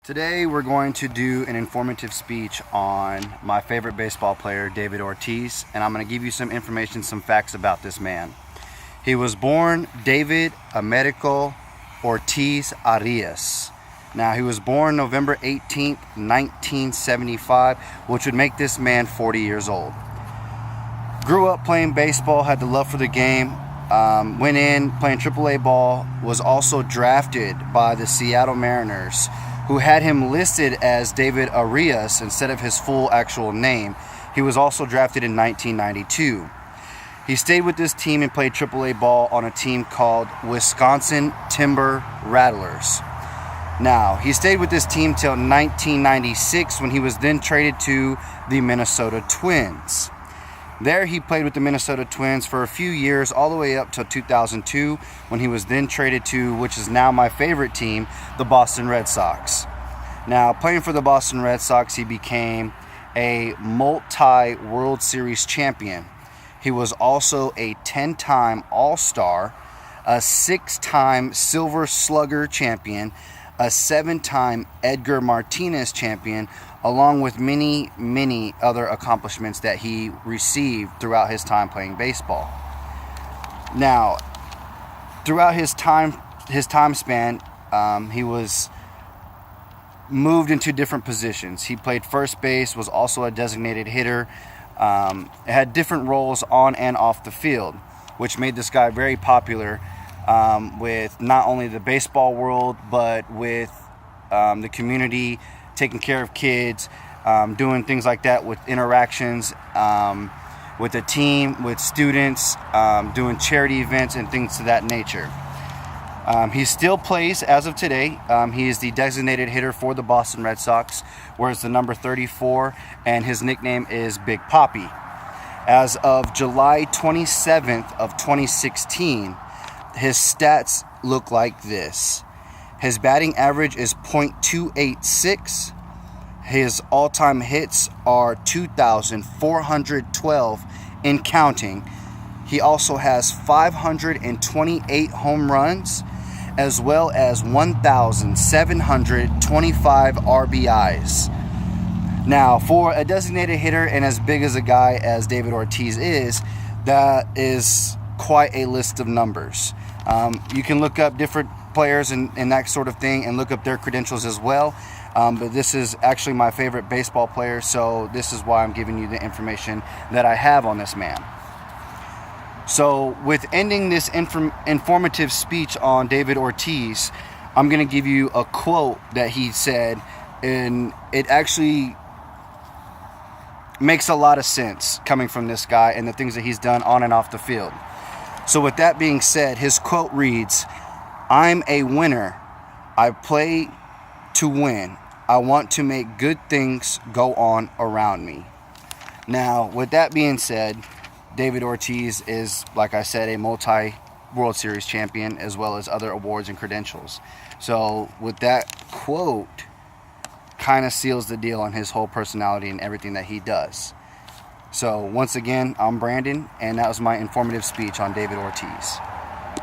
Today we're going to do an informative speech on my favorite baseball player, David Ortiz, and I'm going to give you some information, some facts about this man. He was born David Americo Ortiz Arias. Now, he was born November 18th, 1975, which would make this man 40 years old. Grew up playing baseball, had the love for the game, went in playing AAA ball, was also drafted by the Seattle Mariners, who had him listed as David Arias instead of his full actual name. He was also drafted in 1992. He stayed with this team and played AAA ball on a team called Wisconsin Timber Rattlers. Now, he stayed with this team till 1996 when he was then traded to the Minnesota Twins. There he played with the Minnesota Twins for a few years, all the way up to 2002, when he was then traded to, which is now my favorite team, the Boston Red Sox. Now, playing for the Boston Red Sox, he became a multi-World Series champion. He was also a 10-time All-Star, a 6-time Silver Slugger champion, a 7-time Edgar Martinez champion, along with many, many other accomplishments that he received throughout his time playing baseball. Now, throughout his time span, he was moved into different positions. He played first base, was also a designated hitter, had different roles on and off the field, which made this guy very popular with not only the baseball world, but with the community, taking care of kids, doing things like that with interactions with the team, with students, doing charity events and things of that nature. He still plays as of today. He is the designated hitter for the Boston Red Sox, wears the number 34, and his nickname is Big Papi. As of July 27th of 2016, his stats look like this. His batting average is .286. His all-time hits are 2,412 in counting. He also has 528 home runs, as well as 1,725 RBIs. Now, for a designated hitter and as big as a guy as David Ortiz is, that is quite a list of numbers. You can look up different players and that sort of thing and look up their credentials as well. But this is actually my favorite baseball player, so this is why I'm giving you the information that I have on this man. So with ending this informative speech on David Ortiz, I'm going to give you a quote that he said, and it actually makes a lot of sense coming from this guy and the things that he's done on and off the field. So with that being said, his quote reads, "I'm a winner. I play to win. I want to make good things go on around me." Now, with that being said, David Ortiz is, like I said, a multi-World Series champion, as well as other awards and credentials. So with that quote, kind of seals the deal on his whole personality and everything that he does. So once again, I'm Brandon, and that was my informative speech on David Ortiz.